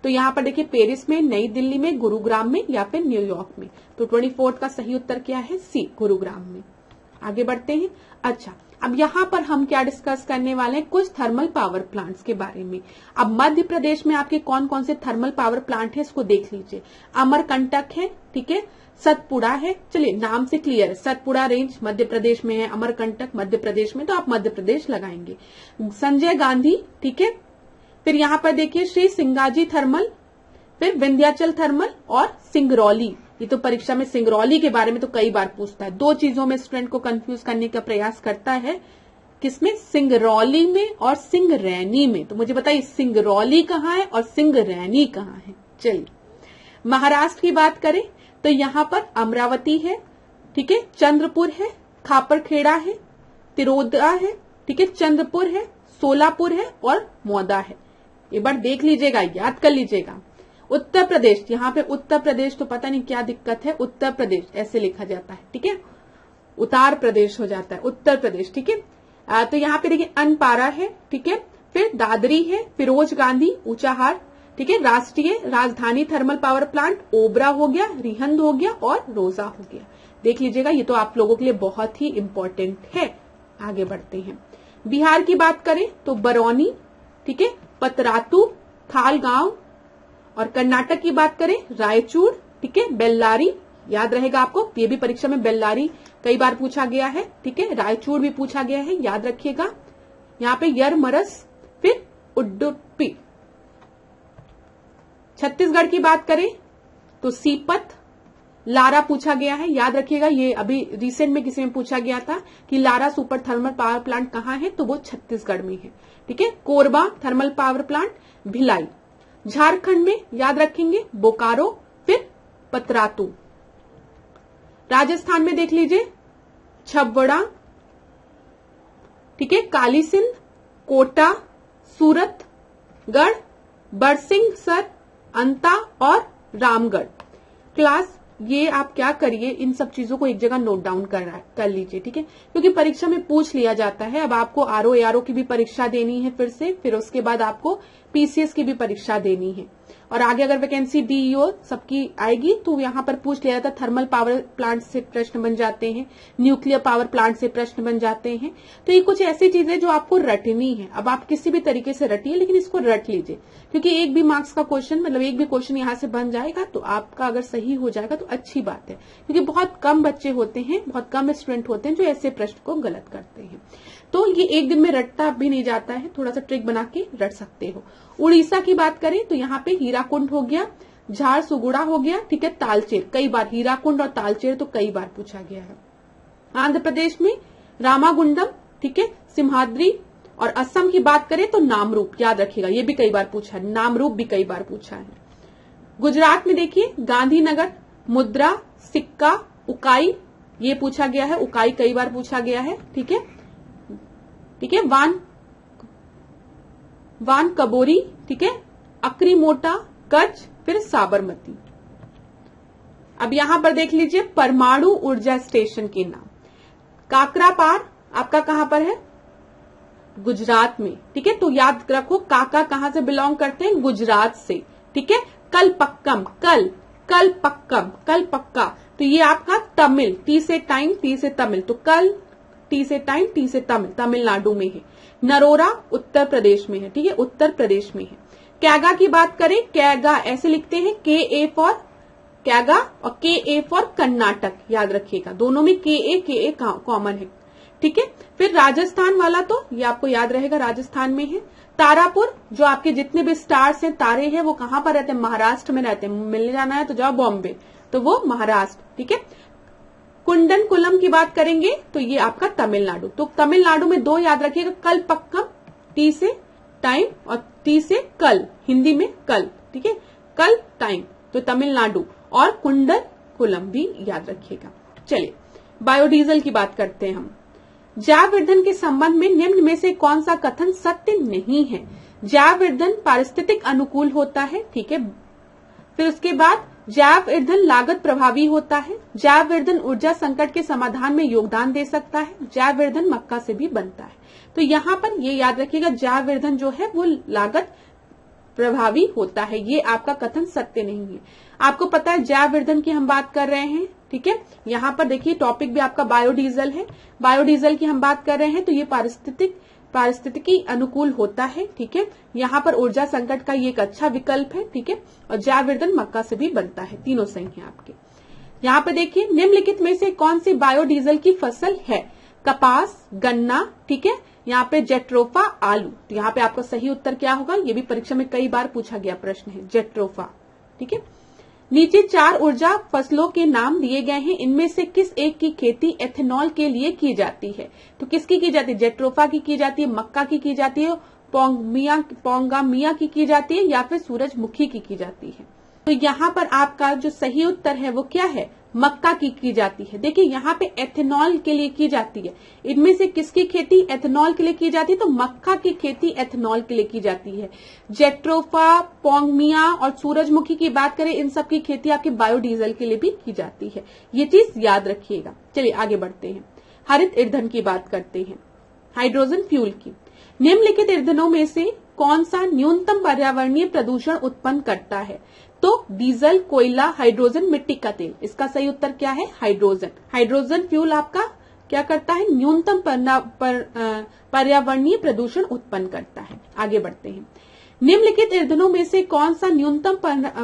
तो यहाँ पर देखिए पेरिस में, नई दिल्ली में, गुरुग्राम में या फिर न्यूयॉर्क में? तो 24 का सही उत्तर क्या है? सी, गुरुग्राम में। आगे बढ़ते हैं। अच्छा, अब यहाँ पर हम क्या डिस्कस करने वाले हैं? कुछ थर्मल पावर प्लांट्स के बारे में। अब मध्य प्रदेश में आपके कौन कौन से थर्मल पावर प्लांट है इसको देख लीजिए। अमरकंटक है, ठीक है, सतपुड़ा है, चलिए नाम से क्लियर है, सतपुड़ा रेंज मध्य प्रदेश में है, अमरकंटक मध्य प्रदेश में, तो आप मध्य प्रदेश लगाएंगे। संजय गांधी, ठीक है, फिर यहाँ पर देखिए श्री सिंगाजी थर्मल, फिर विंध्याचल थर्मल और सिंगरौली। ये तो परीक्षा में सिंगरौली के बारे में तो कई बार पूछता है, दो चीजों में स्टूडेंट को कंफ्यूज करने का प्रयास करता है। किसमें? सिंगरौली में और सिंगरैनी में। तो मुझे बताइए सिंगरौली कहाँ है और सिंगरैनी कहाँ है? चलिए महाराष्ट्र की बात करें तो यहाँ पर अमरावती है, ठीक है, चंद्रपुर है, खापरखेड़ा है, तिरोदा है, ठीक है, चंद्रपुर है, सोलापुर है और मौदा है। एक बार देख लीजिएगा, याद कर लीजिएगा। उत्तर प्रदेश, यहाँ पे उत्तर प्रदेश तो पता नहीं क्या दिक्कत है, उत्तर प्रदेश ऐसे लिखा जाता है, ठीक है, उत्तर प्रदेश हो जाता है, उत्तर प्रदेश, ठीक है। तो यहाँ पे देखिए अनपारा है, ठीक है, फिर दादरी है, फिरोज गांधी, ऊंचाहार, ठीक है, राष्ट्रीय राजधानी थर्मल पावर प्लांट, ओबरा हो गया, रिहंद हो गया और रोजा हो गया। देख लीजिएगा, ये तो आप लोगों के लिए बहुत ही इंपॉर्टेंट है। आगे बढ़ते हैं। बिहार की बात करें तो बरौनी, ठीक है, पतरातू, खालगांव, और कर्नाटक की बात करें रायचूर, ठीक है, बेल्लारी, याद रहेगा आपको, ये भी परीक्षा में बेल्लारी कई बार पूछा गया है, ठीक है, रायचूर भी पूछा गया है, याद रखिएगा। यहाँ पे यरमरस, फिर उडुपी, छत्तीसगढ़ की बात करें तो सीपत, लारा पूछा गया है, याद रखिएगा ये अभी रिसेंट में किसी में पूछा गया था कि Lara super thermal power plant कहाँ है, तो वो छत्तीसगढ़ में है। ठीक है, Korba thermal power plant Bhilai. Jharkhand में याद रखेंगे बोकारो, फिर पतरातू। राजस्थान में देख लीजिए छबड़ा, ठीक है, कालीसिंध, कोटा, सूरतगढ़, बरसिंहसर, अंता और रामगढ़। क्लास ये आप क्या करिए, इन सब चीजों को एक जगह नोट डाउन कर लीजिए, ठीक है, क्योंकि परीक्षा में पूछ लिया जाता है। अब आपको आरओ एआरओ की भी परीक्षा देनी है फिर उसके बाद आपको पीसीएस की भी परीक्षा देनी है, और आगे अगर वैकेंसी डीईओ सबकी आएगी तो यहाँ पर पूछ लिया जाता है। थर्मल पावर प्लांट से प्रश्न बन जाते हैं, न्यूक्लियर पावर प्लांट से प्रश्न बन जाते हैं। तो ये कुछ ऐसी चीजें जो आपको रटनी है। अब आप किसी भी तरीके से रटिए, लेकिन इसको रट लीजिए, क्योंकि एक भी मार्क्स का क्वेश्चन, मतलब एक भी क्वेश्चन यहाँ से बन जाएगा तो आपका अगर सही हो जाएगा तो अच्छी बात है, क्योंकि बहुत कम बच्चे होते हैं, बहुत कम स्टूडेंट होते हैं जो ऐसे प्रश्न को गलत करते हैं। तो ये एक दिन में रटता भी नहीं जाता है, थोड़ा सा ट्रिक बना के रट सकते हो। उड़ीसा की बात करें तो यहाँ पे हीराकुंड हो गया, झारसुगुड़ा हो गया, ठीक है, तालचेर कई बार, हीराकुंड और तालचेर तो कई बार पूछा गया है। आंध्र प्रदेश में रामागुंडम, ठीक है, सिम्हाद्री, और असम की बात करें तो नामरूप, याद रखिएगा ये भी कई बार पूछा है, नामरूप भी कई बार पूछा है। गुजरात में देखिए गांधीनगर, मुद्रा, सिक्का, उकाई, ये पूछा गया है, उकाई कई बार पूछा गया है, ठीक है, वान कबोरी, ठीक है, अकरी मोटा, कच्छ, फिर साबरमती। अब यहां पर देख लीजिए परमाणु ऊर्जा स्टेशन के नाम। काकरापार आपका कहां पर है, गुजरात में, ठीक है, तो याद रखो काका कहां से बिलोंग करते हैं, गुजरात से, ठीक है। कलपक्कम, कल पक्का, तो ये आपका तमिल, टी से टाइम, टी से तमिल, तो कल, टी से टाइम, टी से तमिल, तमिलनाडु में है। नरोरा उत्तर प्रदेश में है, ठीक है, उत्तर प्रदेश में है। कैगा की बात करें, कैगा ऐसे लिखते हैं, के ए फॉर कैगा और के ए फॉर कर्नाटक, याद रखिएगा दोनों में के ए कॉमन है, ठीक है। फिर राजस्थान वाला तो ये आपको याद रहेगा, राजस्थान में है। तारापुर, जो आपके जितने भी स्टार्स हैं, तारे हैं, वो कहां पर रहते हैं, महाराष्ट्र में रहते हैं। मिलने जाना है तो जाओ बॉम्बे, तो वो महाराष्ट्र, ठीक है। कुंडनकुलम की बात करेंगे तो ये आपका तमिलनाडु, तो तमिलनाडु में दो याद रखिएगा, कलपक्कम, टी से टाइम और टी से कल, हिंदी में कल, ठीक है, कल टाइम, तो तमिलनाडु, और कुंडनकुलम भी याद रखिएगा। चलिए बायोडीजल की बात करते हैं हम। जैव ईंधन के संबंध में निम्न में से कौन सा कथन सत्य नहीं है। जैव ईंधन पारिस्थितिक अनुकूल होता है, ठीक है। फिर उसके बाद जैव ईंधन लागत प्रभावी होता है। जैव ईंधन ऊर्जा संकट के समाधान में योगदान दे सकता है। जैव ईंधन मक्का से भी बनता है। तो यहाँ पर ये याद रखिएगा, जैव ईंधन जो है वो लागत प्रभावी होता है, ये आपका कथन सत्य नहीं है। आपको पता है जैव ईंधन की हम बात कर रहे हैं, ठीक है। यहाँ पर देखिए टॉपिक भी आपका बायोडीजल है, बायोडीजल की हम बात कर रहे हैं, तो ये पारिस्थितिकी अनुकूल होता है, ठीक है। यहाँ पर ऊर्जा संकट का ये एक अच्छा विकल्प है, ठीक है, और जैव ईंधन मक्का से भी बनता है, तीनों सही है आपके। यहाँ पे देखिए निम्नलिखित में से कौन सी बायोडीजल की फसल है, कपास, गन्ना, ठीक है, यहाँ पे जेट्रोफा, आलू। तो यहाँ पे आपका सही उत्तर क्या होगा, ये भी परीक्षा में कई बार पूछा गया प्रश्न है, जेट्रोफा, ठीक है। नीचे 4 ऊर्जा फसलों के नाम दिए गए हैं, इनमें से किस एक की खेती एथेनॉल के लिए की जाती है। तो किसकी की जाती है, जेट्रोफा की जाती है, मक्का की जाती है, पोंगामिया की जाती है, या फिर सूरजमुखी की जाती है। तो यहाँ पर आपका जो सही उत्तर है वो क्या है, मक्का की जाती है। देखिए यहाँ पे एथेनॉल के लिए की जाती है, इनमें से किसकी खेती एथेनॉल के लिए की जाती है, तो मक्का की खेती एथेनॉल के लिए की जाती है। जेट्रोफा, पोंगमिया और सूरजमुखी की बात करें, इन सब की खेती आपके बायोडीजल के लिए भी की जाती है, ये चीज याद रखिएगा। चलिए आगे बढ़ते हैं, हरित ईंधन की बात करते हैं, हाइड्रोजन फ्यूल की। निम्नलिखित ईंधनों में से कौन सा न्यूनतम पर्यावरणीय प्रदूषण उत्पन्न करता है, तो डीजल, कोयला, हाइड्रोजन, मिट्टी का तेल। इसका सही उत्तर क्या है, हाइड्रोजन। हाइड्रोजन फ्यूल आपका क्या करता है, न्यूनतम पर्यावरणीय प्रदूषण उत्पन्न करता है। आगे बढ़ते हैं, निम्नलिखित ईंधनों में से कौन सा न्यूनतम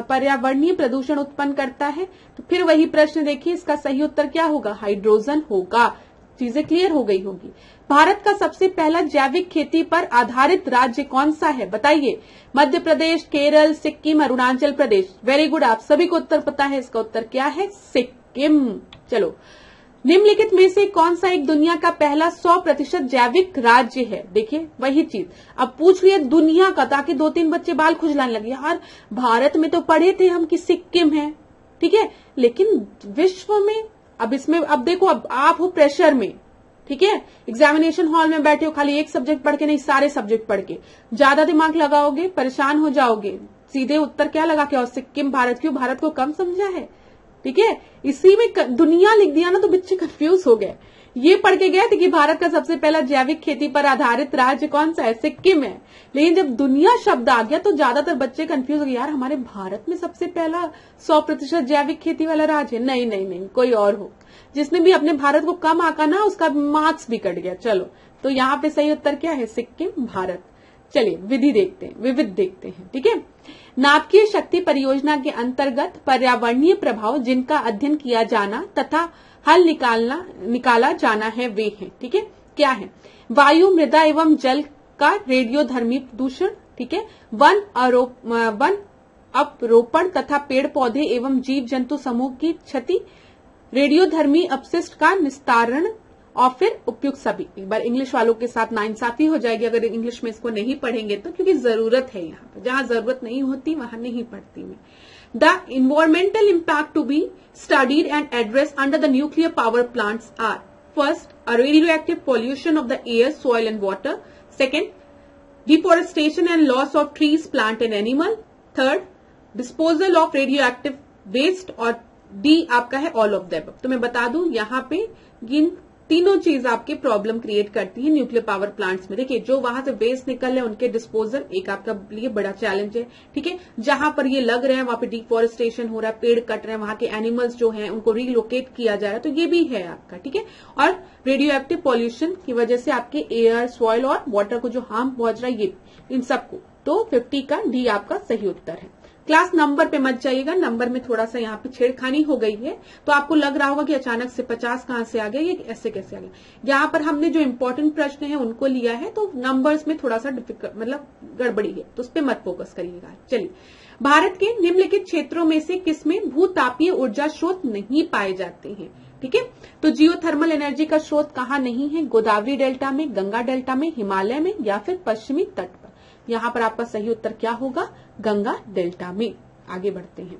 पर्यावरणीय प्रदूषण उत्पन्न करता है, तो फिर वही प्रश्न देखिए, इसका सही उत्तर क्या होगा, हाइड्रोजन होगा। चीजें क्लियर हो गई होगी। भारत का सबसे पहला जैविक खेती पर आधारित राज्य कौन सा है बताइए? मध्य प्रदेश, केरल, सिक्किम, अरुणाचल प्रदेश। वेरी गुड, आप सभी को उत्तर पता है। इसका उत्तर क्या है? सिक्किम। चलो, निम्नलिखित में से कौन सा एक दुनिया का पहला 100% जैविक राज्य है? देखिए वही चीज अब पूछ लिया दुनिया का, ताकि 2-3 बच्चे बाल खुजलाने लगे, यार भारत में तो पढ़े थे हम कि सिक्किम है, ठीक है, लेकिन विश्व में अब इसमें अब देखो, अब आप हो प्रेशर में, ठीक है, एग्जामिनेशन हॉल में बैठे हो, खाली एक सब्जेक्ट पढ़ के नहीं, सारे सब्जेक्ट पढ़ के ज्यादा दिमाग लगाओगे परेशान हो जाओगे। सीधे उत्तर क्या लगा के और सिक्किम भारत, क्यों भारत को कम समझा है? ठीक है, इसी में दुनिया लिख दिया ना तो बच्चे कंफ्यूज हो गए। ये पढ़ के गए थे कि भारत का सबसे पहला जैविक खेती पर आधारित राज्य कौन सा है? सिक्किम है। लेकिन जब दुनिया शब्द आ गया तो ज्यादातर बच्चे कंफ्यूज हो गए, यार हमारे भारत में सबसे पहला 100% जैविक खेती वाला राज्य है। नहीं नहीं नहीं, कोई और हो। जिसने भी अपने भारत को कम आंका ना, उसका मार्क्स भी कट गया। चलो, तो यहाँ पे सही उत्तर क्या है? सिक्किम भारत। चलिए विधि देखते हैं, विविध देखते हैं, ठीक है। नाभिकीय शक्ति परियोजना के अंतर्गत पर्यावरणीय प्रभाव जिनका अध्ययन किया जाना तथा हल निकाला जाना है वे हैं, ठीक है। क्या है? वायु, मृदा एवं जल का रेडियोधर्मी प्रदूषण, ठीक है, वन अपरोपण तथा पेड़ पौधे एवं जीव जंतु समूह की क्षति, रेडियोधर्मी अपशिष्ट का निस्तारण और फिर उपयुक्त सभी। एक बार इंग्लिश वालों के साथ नाइंसाफी हो जाएगी अगर इंग्लिश में इसको नहीं पढ़ेंगे तो, क्योंकि जरूरत है यहाँ पे, जहां जरूरत नहीं होती वहां नहीं पढ़ती मैं। The environmental impact to be studied and address under the nuclear power plants are: first, a radioactive pollution of the air, soil and water; second, deforestation and loss of trees, plant and animal; third, disposal of radioactive waste, और D आपका है all of the above. तो मैं बता दूं यहाँ पे इन तीनों चीज आपके प्रॉब्लम क्रिएट करती है न्यूक्लियर पावर प्लांट्स में। देखिए, जो वहां से वेस्ट निकल रहे हैं उनके डिस्पोजल एक आपका लिए बड़ा चैलेंज है, ठीक है। जहां पर ये लग रहे हैं वहां पे डिफॉरेस्टेशन हो रहा है, पेड़ कट रहे हैं, वहां के एनिमल्स जो हैं उनको रिलोकेट किया जा रहा है, तो ये भी है आपका, ठीक है। और रेडियो एक्टिव पॉल्यूशन की वजह से आपके एयर, सॉइल और वाटर को जो हार्म पहुंच रहा है, ये इन सबको, तो 50 का डी आपका सही उत्तर है। क्लास नंबर पे मत जाइएगा, नंबर में थोड़ा सा यहाँ पे छेड़खानी हो गई है, तो आपको लग रहा होगा कि अचानक से 50 कहां से आ गया, ये ऐसे कैसे आ गया। यहाँ पर हमने जो इम्पोर्टेंट प्रश्न है उनको लिया है, तो नंबर्स में थोड़ा सा डिफिकल्ट मतलब गड़बड़ी है, तो उस पर मत फोकस करिएगा। चलिए, भारत के निम्नलिखित क्षेत्रों में से किसमें भूतापीय ऊर्जा स्रोत नहीं पाए जाते हैं? ठीक है, तो जियोथर्मल एनर्जी का स्रोत कहाँ नहीं है? गोदावरी डेल्टा में, गंगा डेल्टा में, हिमालय में, या फिर पश्चिमी तट पर। यहाँ पर आपका सही उत्तर क्या होगा? गंगा डेल्टा में। आगे बढ़ते हैं,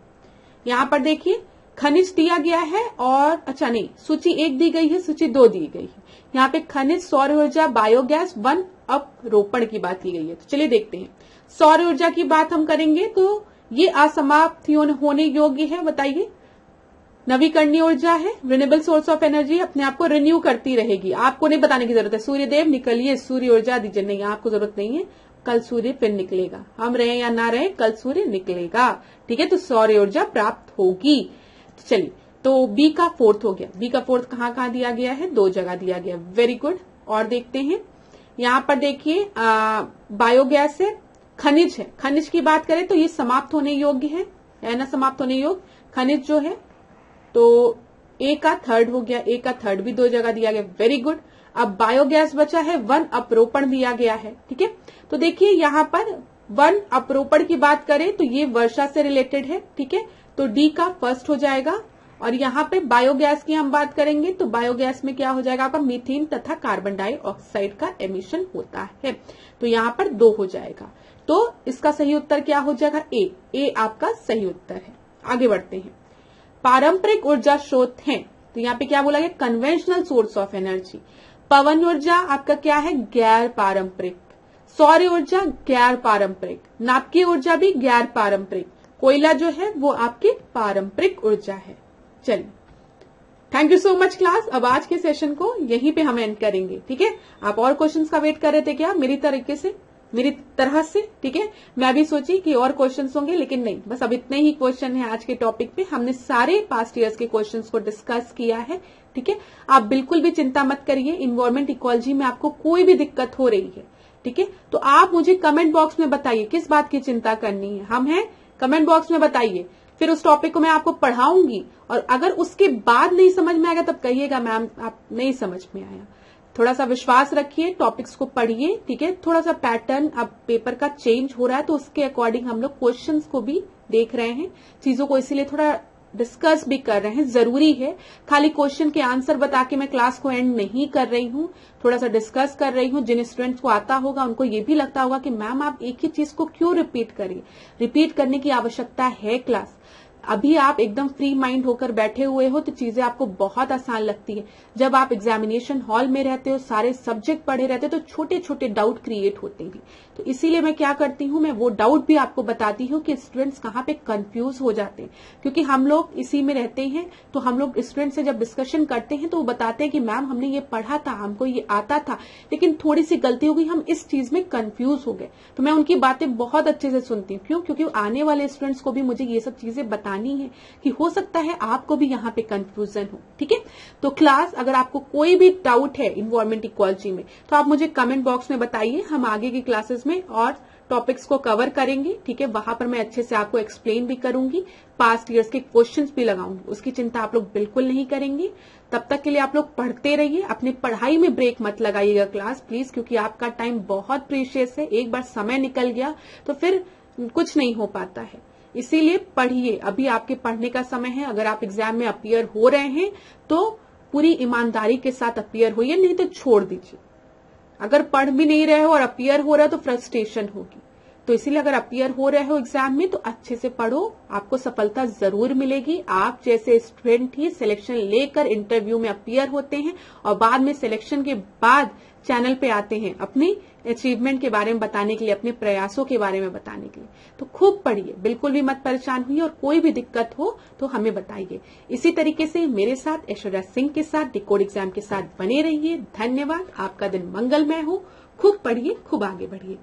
यहाँ पर देखिए खनिज दिया गया है, और अच्छा नहीं, सूची 1 दी गई है, सूची 2 दी गई है। यहाँ पे खनिज, सौर ऊर्जा, बायोगैस, वन अपरोपण की बात की गई है। तो चलिए देखते हैं, सौर ऊर्जा की बात हम करेंगे तो ये असमाप्त होने योग्य है, बताइए। नवीकरणीय ऊर्जा है, रिन्यूएबल सोर्स ऑफ एनर्जी, अपने आप को रिन्यू करती रहेगी, आपको नहीं बताने की जरूरत है। सूर्यदेव निकलिए, सूर्य ऊर्जा दीजिए, नहीं आपको जरूरत नहीं है, कल सूर्य फिर निकलेगा, हम रहे या ना रहे कल सूर्य निकलेगा, ठीक है। तो सौर ऊर्जा प्राप्त होगी। तो चलिए, तो बी का 4th हो गया। बी का 4th कहाँ कहाँ दिया गया है? 2 जगह दिया गया, वेरी गुड। और देखते हैं, यहाँ पर देखिए बायोगैस है, खनिज है, खनिज की बात करें तो ये समाप्त होने योग्य है ना, समाप्त होने योग्य खनिज जो है, तो ए का 3rd हो गया, ए का 3rd भी 2 जगह दिया गया, वेरी गुड। अब बायोगैस बचा है, वन अपरोपण दिया गया है, ठीक है। तो देखिए यहाँ पर वन अपरोपण की बात करें तो ये वर्षा से रिलेटेड है, ठीक है, तो डी का 1st हो जाएगा। और यहाँ पे बायोगैस की हम बात करेंगे तो बायोगैस में क्या हो जाएगा आपका? मीथेन तथा कार्बन डाइऑक्साइड का एमिशन होता है, तो यहाँ पर 2 हो जाएगा। तो इसका सही उत्तर क्या हो जाएगा? ए आपका सही उत्तर है। आगे बढ़ते हैं, पारंपरिक ऊर्जा स्रोत हैं, तो यहाँ पे क्या बोला गया? Conventional source of energy. पवन ऊर्जा आपका क्या है? गैर पारंपरिक। सौर ऊर्जा गैर पारंपरिक, नाभिकीय ऊर्जा भी गैर पारंपरिक, कोयला जो है वो आपकी पारंपरिक ऊर्जा है। चलिए, thank you so much class. अब आज के सेशन को यहीं पे हम एंड करेंगे, ठीक है। आप और क्वेश्चंस का वेट कर रहे थे क्या? मेरी तरह से, ठीक है। मैं भी सोची कि और क्वेश्चंस होंगे, लेकिन नहीं, बस अब इतने ही क्वेश्चन है आज के टॉपिक पे। हमने सारे पास्ट ईयर्स के क्वेश्चंस को डिस्कस किया है, ठीक है। आप बिल्कुल भी चिंता मत करिए, इन्वायरमेंट इकोलॉजी में आपको कोई भी दिक्कत हो रही है, ठीक है, तो आप मुझे कमेंट बॉक्स में बताइए किस बात की चिंता करनी है। हम हैं, कमेंट बॉक्स में बताइए। फिर उस टॉपिक को मैं आपको पढ़ाऊंगी, और अगर उसके बाद नहीं समझ में आएगा तब कहिएगा मैम आप नहीं समझ में आया। थोड़ा सा विश्वास रखिए, टॉपिक्स को पढ़िए, ठीक है। थोड़ा सा पैटर्न अब पेपर का चेंज हो रहा है, तो उसके अकॉर्डिंग हम लोग क्वेश्चंस को भी देख रहे हैं, चीजों को इसीलिए थोड़ा डिस्कस भी कर रहे हैं, जरूरी है। खाली क्वेश्चन के आंसर बता के मैं क्लास को एंड नहीं कर रही हूँ, थोड़ा सा डिस्कस कर रही हूँ। जिन स्टूडेंट्स को आता होगा उनको ये भी लगता होगा कि मैम आप एक ही चीज को क्यों रिपीट करिए, रिपीट करने की आवश्यकता है क्लास। अभी आप एकदम फ्री माइंड होकर बैठे हुए हो तो चीजें आपको बहुत आसान लगती है। जब आप एग्जामिनेशन हॉल में रहते हो, सारे सब्जेक्ट पढ़े रहते हो, तो छोटे छोटे डाउट क्रिएट होते हैं। तो इसीलिए मैं क्या करती हूँ, मैं वो डाउट भी आपको बताती हूँ कि स्टूडेंट्स कहाँ पे कंफ्यूज हो जाते हैं, क्योंकि हम लोग इसी में रहते हैं। तो हम लोग स्टूडेंट से जब डिस्कशन करते हैं तो वो बताते हैं कि मैम हमने ये पढ़ा था, हमको ये आता था, लेकिन थोड़ी सी गलती हो गई, हम इस चीज में कंफ्यूज हो गए। तो मैं उनकी बातें बहुत अच्छे से सुनती हूँ। क्यों? क्योंकि आने वाले स्टूडेंट्स को भी मुझे ये सब चीजें बतानी है कि हो सकता है आपको भी यहाँ पे कंफ्यूजन हो, ठीक है। तो क्लास, अगर आपको कोई भी डाउट है इन्वायरमेंट इक्वालिटी में तो आप मुझे कमेंट बॉक्स में बताइए, हम आगे की क्लासेस में और टॉपिक्स को कवर करेंगे, ठीक है। वहां पर मैं अच्छे से आपको एक्सप्लेन भी करूंगी, पास्ट ईयर्स के क्वेश्चंस भी लगाऊंगी, उसकी चिंता आप लोग बिल्कुल नहीं करेंगे। तब तक के लिए आप लोग पढ़ते रहिए, अपनी पढ़ाई में ब्रेक मत लगाइएगा क्लास प्लीज, क्योंकि आपका टाइम बहुत प्रीशियस है। एक बार समय निकल गया तो फिर कुछ नहीं हो पाता है, इसीलिए पढ़िए। अभी आपके पढ़ने का समय है। अगर आप एग्जाम में अपीयर हो रहे हैं तो पूरी ईमानदारी के साथ अपीयर होइए, नहीं तो छोड़ दीजिए। अगर पढ़ भी नहीं रहे हो और अपीयर हो रहा है तो फ्रस्ट्रेशन होगी। तो इसीलिए अगर अपीयर हो रहे हो एग्जाम में तो अच्छे से पढ़ो, आपको सफलता जरूर मिलेगी। आप जैसे स्टूडेंट ही सिलेक्शन लेकर इंटरव्यू में अपीयर होते हैं और बाद में सिलेक्शन के बाद चैनल पे आते हैं अपनी अचीवमेंट के बारे में बताने के लिए, अपने प्रयासों के बारे में बताने के लिए। तो खूब पढ़िए, बिल्कुल भी मत परेशान हुई, और कोई भी दिक्कत हो तो हमें बताइए। इसी तरीके से मेरे साथ ऐश्वर्या सिंह के साथ डिकोड एग्जाम के साथ बने रहिए। धन्यवाद, आपका दिन मंगलमय हो। खूब पढ़िए, खूब आगे बढ़िए।